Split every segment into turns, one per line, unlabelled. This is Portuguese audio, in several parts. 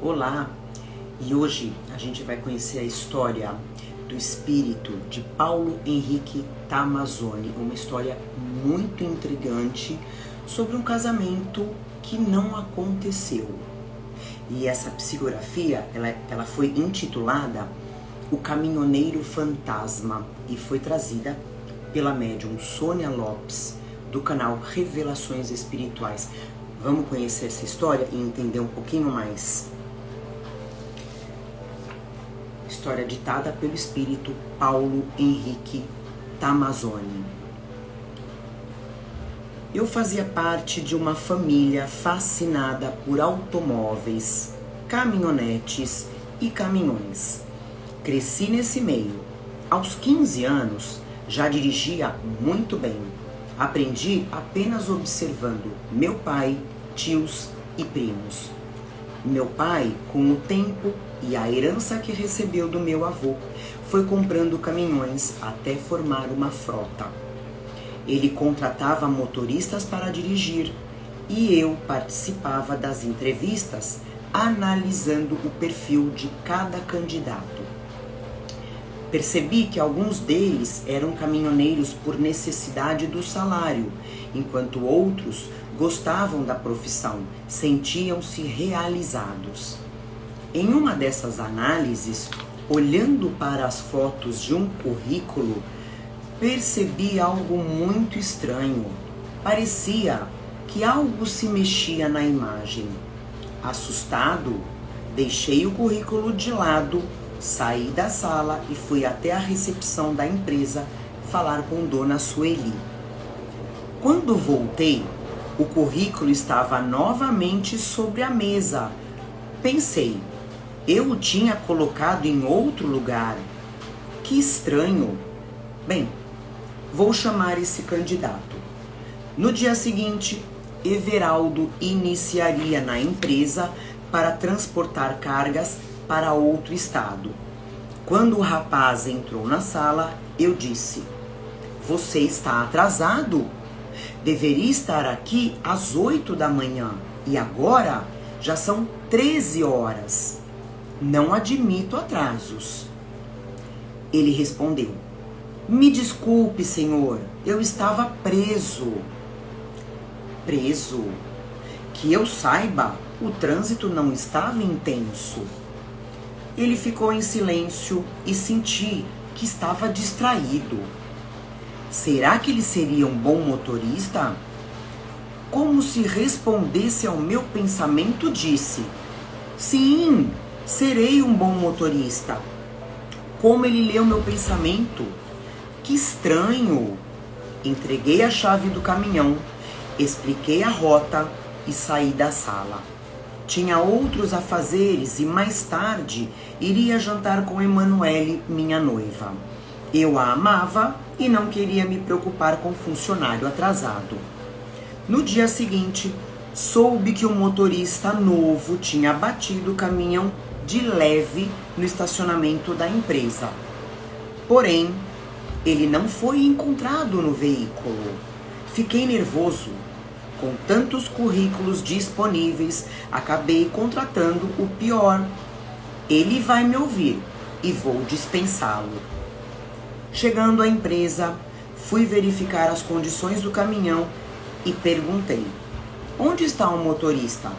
Olá! E hoje a gente vai conhecer a história do espírito de Paulo Henrique Tamazoni, uma história muito intrigante sobre um casamento que não aconteceu. E essa psicografia, ela foi intitulada O Caminhoneiro Fantasma e foi trazida pela médium Sônia Lopes, do canal Revelações Espirituais. Vamos conhecer essa história e entender um pouquinho mais. História ditada pelo espírito Paulo Henrique Tamazoni. Eu fazia parte de uma família fascinada por automóveis, caminhonetes e caminhões. Cresci nesse meio. Aos 15 anos, já dirigia muito bem. Aprendi apenas observando meu pai, tios e primos. Meu pai, com o tempo e a herança que recebeu do meu avô, foi comprando caminhões até formar uma frota. Ele contratava motoristas para dirigir e eu participava das entrevistas analisando o perfil de cada candidato. Percebi que alguns deles eram caminhoneiros por necessidade do salário, enquanto outros gostavam da profissão, sentiam-se realizados. Em uma dessas análises, olhando para as fotos de um currículo, percebi algo muito estranho. Parecia que algo se mexia na imagem. Assustado, deixei o currículo de lado, saí da sala e fui até a recepção da empresa falar com Dona Sueli. Quando voltei, o currículo estava novamente sobre a mesa. Pensei, eu o tinha colocado em outro lugar. Que estranho. Bem, vou chamar esse candidato. No dia seguinte, Everaldo iniciaria na empresa para transportar cargas para outro estado. Quando o rapaz entrou na sala, eu disse: "Você está atrasado? Deveria estar aqui às 8 da manhã e agora já são 13 horas. Não admito atrasos." Ele respondeu: "Me desculpe, senhor, eu estava preso." Preso? Que eu saiba, o trânsito não estava intenso. Ele ficou em silêncio e senti que estava distraído. Será que ele seria um bom motorista? Como se respondesse ao meu pensamento, disse: "Sim, serei um bom motorista." Como ele leu meu pensamento? Que estranho! Entreguei a chave do caminhão, expliquei a rota e saí da sala. Tinha outros afazeres e mais tarde iria jantar com Emanuele, minha noiva. Eu a amava e não queria me preocupar com funcionário atrasado. No dia seguinte, soube que um motorista novo tinha batido o caminhão de leve no estacionamento da empresa. Porém, ele não foi encontrado no veículo. Fiquei nervoso. Com tantos currículos disponíveis, acabei contratando o pior. Ele vai me ouvir e vou dispensá-lo. Chegando à empresa, fui verificar as condições do caminhão e perguntei: "Onde está o motorista?"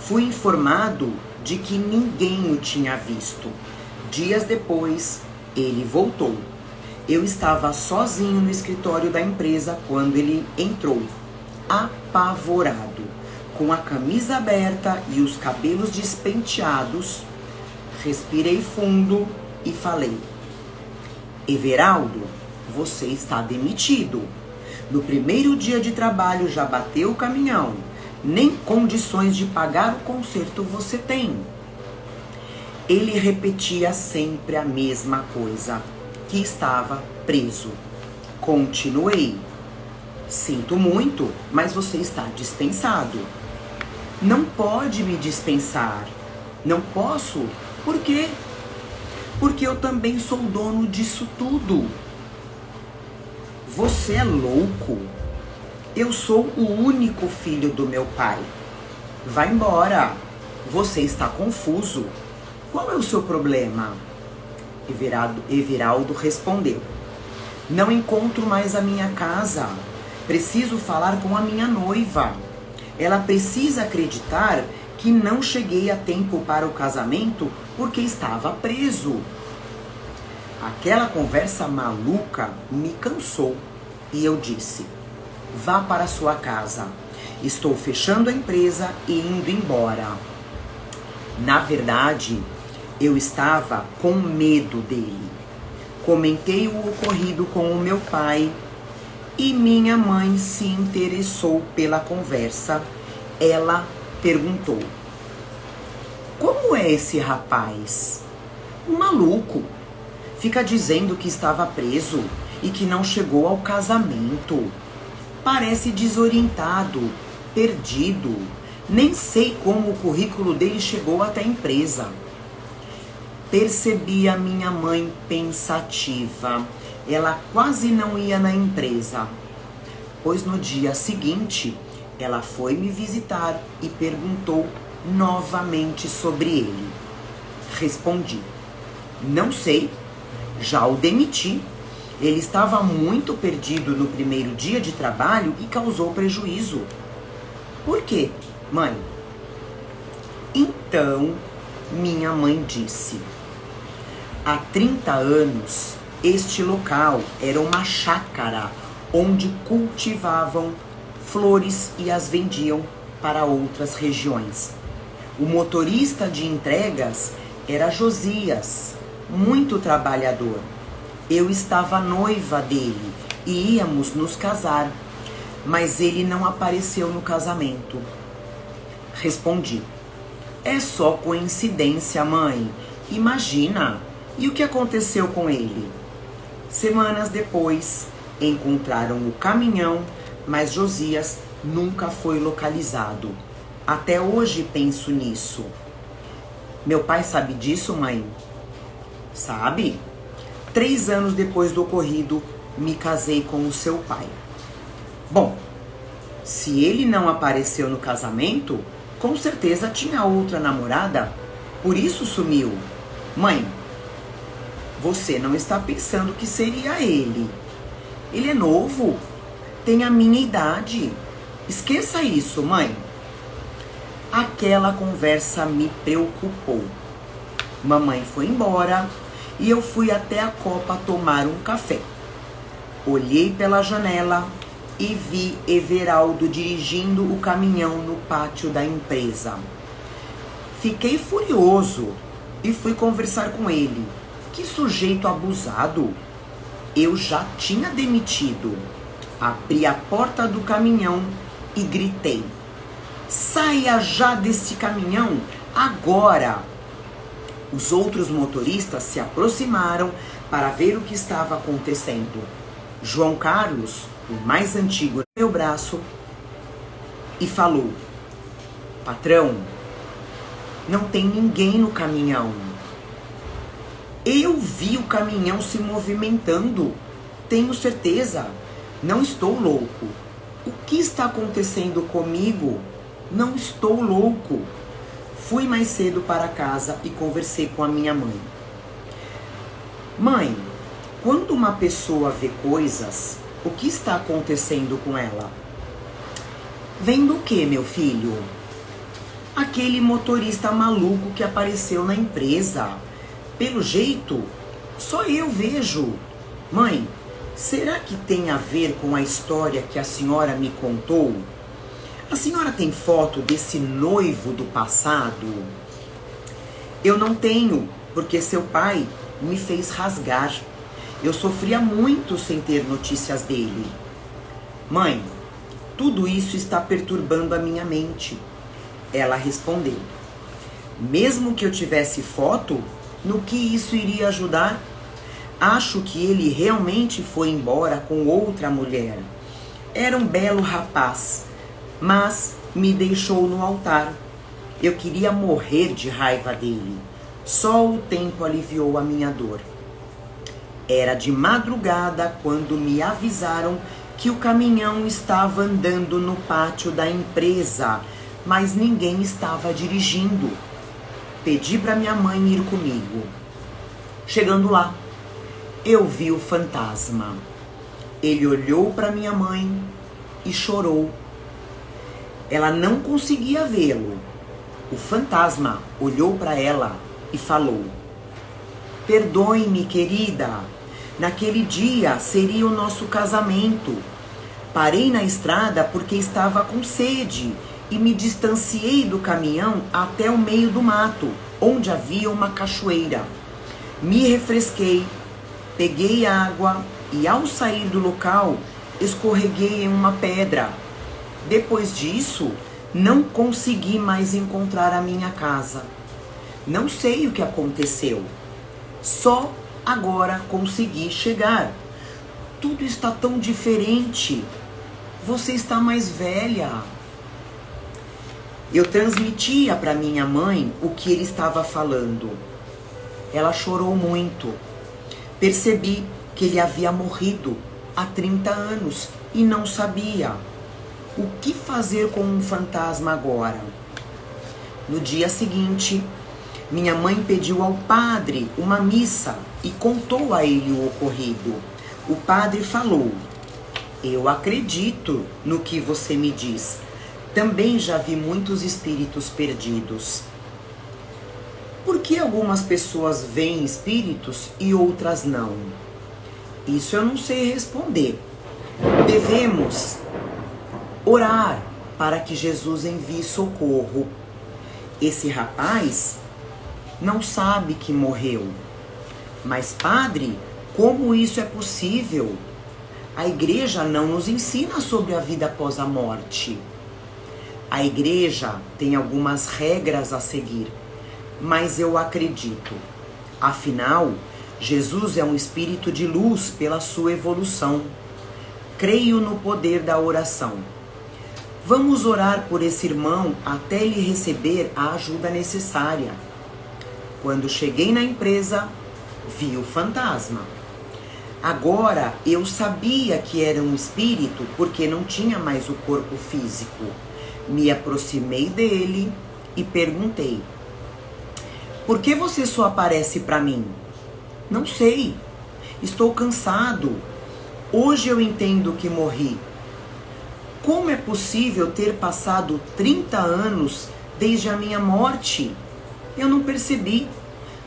Fui informado de que ninguém o tinha visto. Dias depois, ele voltou. Eu estava sozinho no escritório da empresa quando ele entrou, apavorado, com a camisa aberta e os cabelos despenteados. Respirei fundo e falei: "Everaldo, você está demitido. No primeiro dia de trabalho já bateu o caminhão. Nem condições de pagar o conserto você tem." Ele repetia sempre a mesma coisa, que estava preso. Continuei: "Sinto muito, mas você está dispensado." "Não pode me dispensar." "Não posso? Por quê?" "Porque eu também sou dono disso tudo." "Você é louco? Eu sou o único filho do meu pai. Vai embora." Você está confuso. Qual é o seu problema? Everaldo respondeu: Não encontro mais a minha casa. Preciso falar com a minha noiva. Ela precisa acreditar que não cheguei a tempo para o casamento porque estava preso. Aquela conversa maluca me cansou e eu disse: Vá para sua casa. Estou fechando a empresa e indo embora. Na verdade, eu estava com medo dele. Comentei o ocorrido com o meu pai e minha mãe se interessou pela conversa. Ela perguntou: Como é esse rapaz? Um maluco. Fica dizendo que estava preso e que não chegou ao casamento. Parece desorientado, perdido. Nem sei como o currículo dele chegou até a empresa. Percebi a minha mãe pensativa. Ela quase não ia na empresa, pois no dia seguinte ela foi me visitar e perguntou novamente sobre ele. Respondi: Não sei, já o demiti. Ele estava muito perdido no primeiro dia de trabalho e causou prejuízo. Por quê, mãe? Então, minha mãe disse: Há 30 anos, este local era uma chácara onde cultivavam flores e as vendiam para outras regiões. O motorista de entregas era Josias, muito trabalhador. Eu estava noiva dele e íamos nos casar, mas ele não apareceu no casamento. Respondi: É só coincidência, mãe. Imagina! E o que aconteceu com ele? Semanas depois, encontraram o caminhão, mas Josias nunca foi localizado. Até hoje penso nisso. Meu pai sabe disso, mãe? Sabe? 3 anos depois do ocorrido, me casei com o seu pai. Bom, se ele não apareceu no casamento, com certeza tinha outra namorada, por isso sumiu. Mãe, você não está pensando que seria ele. Ele é novo, tem a minha idade. Esqueça isso, mãe. Aquela conversa me preocupou. Mamãe foi embora e eu fui até a copa tomar um café. Olhei pela janela e vi Everaldo dirigindo o caminhão no pátio da empresa. Fiquei furioso e fui conversar com ele. Que sujeito abusado! Eu já tinha demitido. Abri a porta do caminhão e gritei: Saia já desse caminhão, agora! Os outros motoristas se aproximaram para ver o que estava acontecendo. João Carlos, o mais antigo, no meu braço e falou: Patrão, não tem ninguém no caminhão. Eu vi o caminhão se movimentando. Tenho certeza. Não estou louco. O que está acontecendo comigo? Não estou louco. Fui mais cedo para casa e conversei com a minha mãe. Mãe, quando uma pessoa vê coisas, o que está acontecendo com ela? Vendo o que, meu filho? Aquele motorista maluco que apareceu na empresa. Pelo jeito, só eu vejo. Mãe, será que tem a ver com a história que a senhora me contou? A senhora tem foto desse noivo do passado? Eu não tenho, porque seu pai me fez rasgar. Eu sofria muito sem ter notícias dele. Mãe, tudo isso está perturbando a minha mente. Ela respondeu: Mesmo que eu tivesse foto, no que isso iria ajudar? Acho que ele realmente foi embora com outra mulher. Era um belo rapaz, mas me deixou no altar. Eu queria morrer de raiva dele. Só o tempo aliviou a minha dor. Era de madrugada quando me avisaram que o caminhão estava andando no pátio da empresa, mas ninguém estava dirigindo. Pedi para minha mãe ir comigo. Chegando lá, eu vi o fantasma. Ele olhou para minha mãe e chorou. Ela não conseguia vê-lo. O fantasma olhou para ela e falou: perdoe-me, querida. Naquele dia seria o nosso casamento. Parei na estrada porque estava com sede e me distanciei do caminhão até o meio do mato, onde havia uma cachoeira. Me refresquei, peguei água e, ao sair do local, escorreguei em uma pedra. Depois disso, não consegui mais encontrar a minha casa. Não sei o que aconteceu. Só agora consegui chegar. Tudo está tão diferente. Você está mais velha. Eu transmitia para minha mãe o que ele estava falando. Ela chorou muito. Percebi que ele havia morrido há 30 anos e não sabia. O que fazer com um fantasma agora? No dia seguinte, minha mãe pediu ao padre uma missa e contou a ele o ocorrido. O padre falou: eu acredito no que você me diz. Também já vi muitos espíritos perdidos. Por que algumas pessoas veem espíritos e outras não? Isso eu não sei responder. Devemos orar para que Jesus envie socorro. Esse rapaz não sabe que morreu. Mas, padre, como isso é possível? A igreja não nos ensina sobre a vida após a morte. A igreja tem algumas regras a seguir, mas eu acredito. Afinal, Jesus é um espírito de luz pela sua evolução. Creio no poder da oração. Vamos orar por esse irmão até ele receber a ajuda necessária. Quando cheguei na empresa, vi o fantasma. Agora eu sabia que era um espírito porque não tinha mais o corpo físico. Me aproximei dele e perguntei: por que você só aparece para mim? Não sei. Estou cansado. Hoje eu entendo que morri. Como é possível ter passado 30 anos desde a minha morte? Eu não percebi.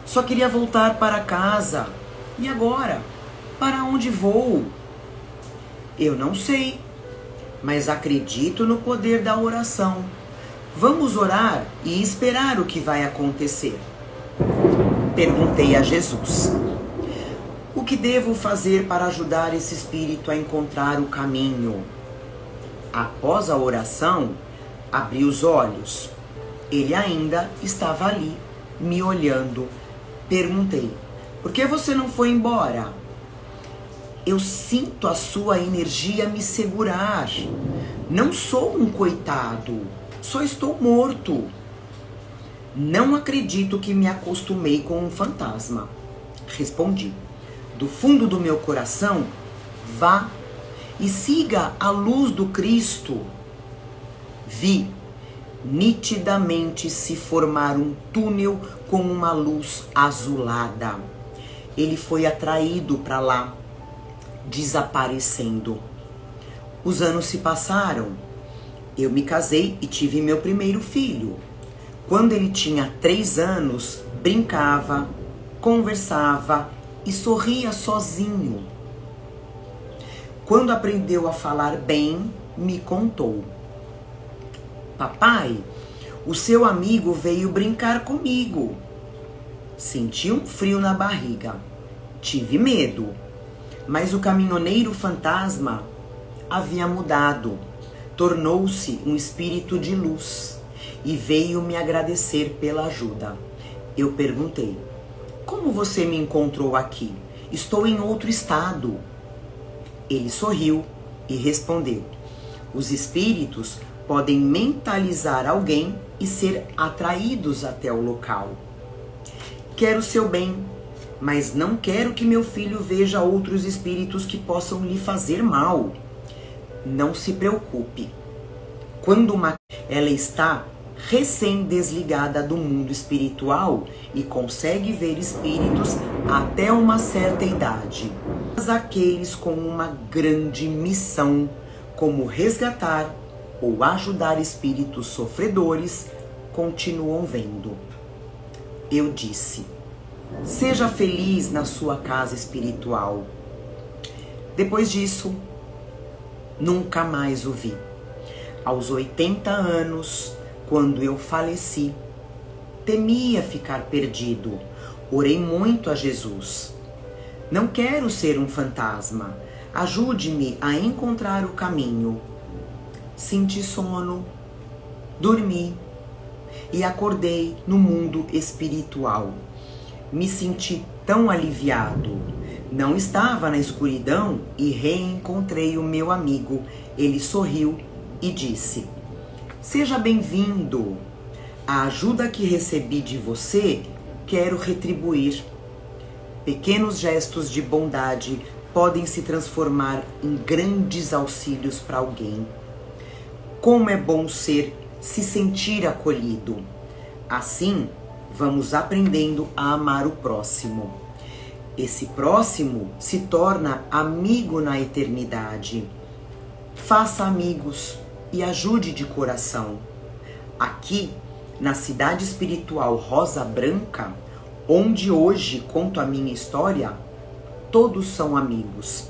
Só queria voltar para casa. E agora? Para onde vou? Eu não sei, mas acredito no poder da oração. Vamos orar e esperar o que vai acontecer. Perguntei a Jesus: o que devo fazer para ajudar esse espírito a encontrar o caminho? Após a oração, abri os olhos. Ele ainda estava ali, me olhando. Perguntei: por que você não foi embora? Eu sinto a sua energia me segurar. Não sou um coitado, só estou morto. Não acredito que me acostumei com um fantasma. Respondi: do fundo do meu coração, vá e siga a luz do Cristo. Vi nitidamente se formar um túnel com uma luz azulada. Ele foi atraído para lá, desaparecendo. Os anos se passaram. Eu me casei e tive meu primeiro filho. Quando ele tinha 3 anos, brincava, conversava e sorria sozinho. Quando aprendeu a falar bem, me contou: papai, o seu amigo veio brincar comigo. Senti um frio na barriga. Tive medo. Mas o caminhoneiro fantasma havia mudado. Tornou-se um espírito de luz e veio me agradecer pela ajuda. Eu perguntei: como você me encontrou aqui? Estou em outro estado. Ele sorriu e respondeu: os espíritos podem mentalizar alguém e ser atraídos até o local. Quero seu bem, mas não quero que meu filho veja outros espíritos que possam lhe fazer mal. Não se preocupe. Quando ela está recém-desligada do mundo espiritual e consegue ver espíritos até uma certa idade. Mas aqueles com uma grande missão, como resgatar ou ajudar espíritos sofredores, continuam vendo. Eu disse: seja feliz na sua casa espiritual. Depois disso, nunca mais o vi. Aos 80 anos, quando eu faleci, temia ficar perdido. Orei muito a Jesus. Não quero ser um fantasma. Ajude-me a encontrar o caminho. Senti sono, dormi e acordei no mundo espiritual. Me senti tão aliviado. Não estava na escuridão e reencontrei o meu amigo. Ele sorriu e disse: seja bem-vindo. A ajuda que recebi de você, quero retribuir. Pequenos gestos de bondade podem se transformar em grandes auxílios para alguém. Como é bom se sentir acolhido. Assim, vamos aprendendo a amar o próximo. Esse próximo se torna amigo na eternidade. Faça amigos e ajude de coração. Aqui, na cidade espiritual Rosa Branca, onde hoje conto a minha história, todos são amigos.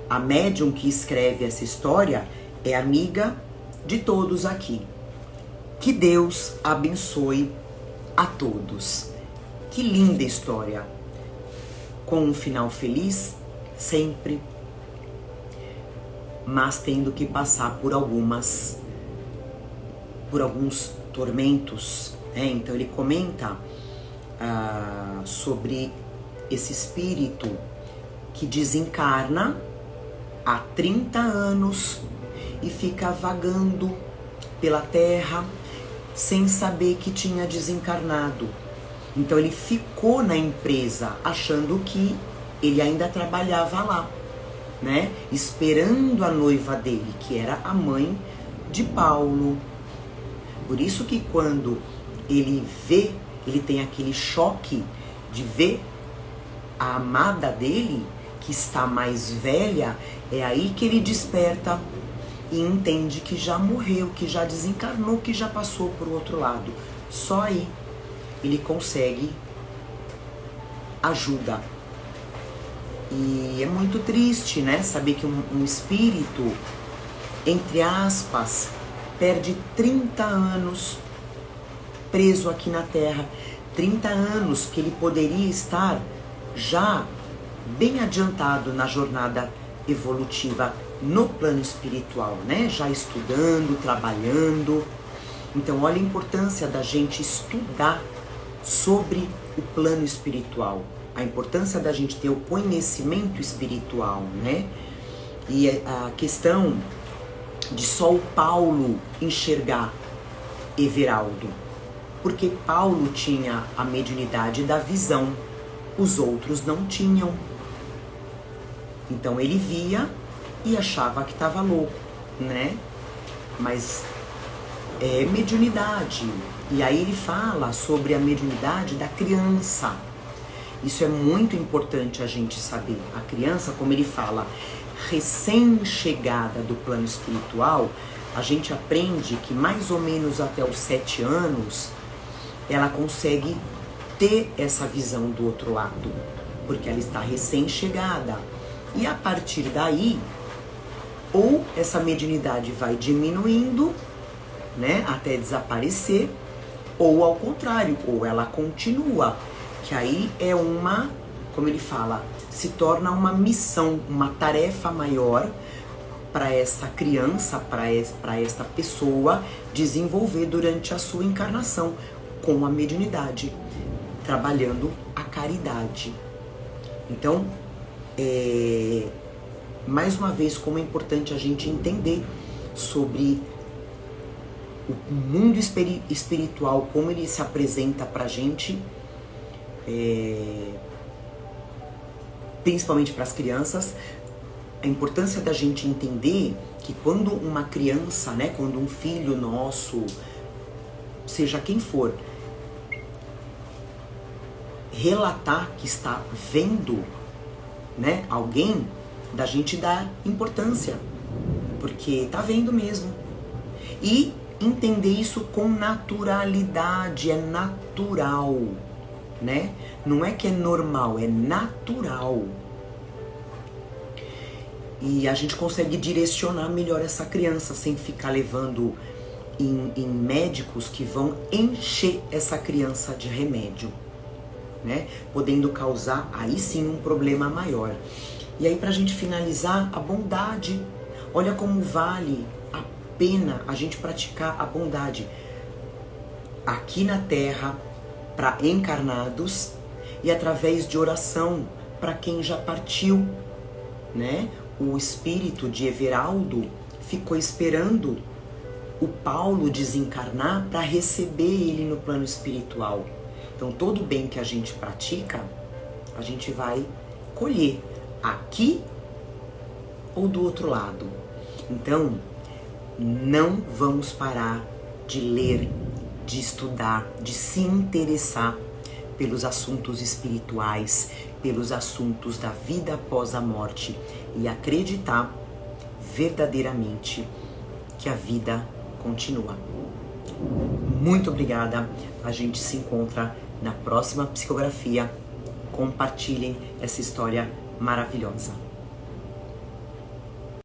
A médium que escreve essa história é amiga de todos aqui. Que Deus abençoe a todos. Que linda história. Com um final feliz, sempre, mas tendo que passar por alguns tormentos, né? Então ele comenta sobre esse espírito que desencarna há 30 anos e fica vagando pela terra sem saber que tinha desencarnado. Então ele ficou na empresa achando que ele ainda trabalhava lá, né? Esperando a noiva dele, que era a mãe de Paulo. Por isso que quando ele tem aquele choque de ver a amada dele, que está mais velha, é aí que ele desperta e entende que já morreu, que já desencarnou, que já passou para o outro lado. Só aí ele consegue ajuda. E é muito triste, né? Saber que um espírito, entre aspas, perde 30 anos preso aqui na Terra. 30 anos que ele poderia estar já bem adiantado na jornada evolutiva no plano espiritual, né? Já estudando, trabalhando. Então, olha a importância da gente estudar sobre o plano espiritual. A importância da gente ter o conhecimento espiritual, né? E a questão de só o Paulo enxergar Everaldo. Porque Paulo tinha a mediunidade da visão, os outros não tinham. Então ele via e achava que estava louco, né? Mas é mediunidade. E aí ele fala sobre a mediunidade da criança. Isso é muito importante a gente saber. A criança, como ele fala, recém-chegada do plano espiritual, a gente aprende que mais ou menos até os 7 anos, ela consegue ter essa visão do outro lado, porque ela está recém-chegada. E a partir daí, ou essa mediunidade vai diminuindo, né, até desaparecer, ou ao contrário, ou ela continua, que aí é uma, como ele fala, se torna uma missão, uma tarefa maior para essa criança, para esta pessoa desenvolver durante a sua encarnação com a mediunidade, trabalhando a caridade. Então, mais uma vez, como é importante a gente entender sobre o mundo espiritual, como ele se apresenta pra gente, principalmente para as crianças, a importância da gente entender que quando uma criança, né, quando um filho nosso, seja quem for, relatar que está vendo, né, alguém, da gente dá importância, porque tá vendo mesmo. E entender isso com naturalidade, é natural, né? Não é que é normal, é natural. E a gente consegue direcionar melhor essa criança sem ficar levando em médicos que vão encher essa criança de remédio, né? Podendo causar aí sim um problema maior. E aí, pra gente finalizar, a bondade. Olha como vale a pena a gente praticar a bondade aqui na Terra para encarnados e através de oração para quem já partiu, né? O espírito de Everaldo ficou esperando o Paulo desencarnar para receber ele no plano espiritual. Então, todo bem que a gente pratica, a gente vai colher aqui ou do outro lado. Então, não vamos parar de ler, de estudar, de se interessar pelos assuntos espirituais, pelos assuntos da vida após a morte e acreditar verdadeiramente que a vida continua. Muito obrigada. A gente se encontra na próxima psicografia. Compartilhem essa história maravilhosa.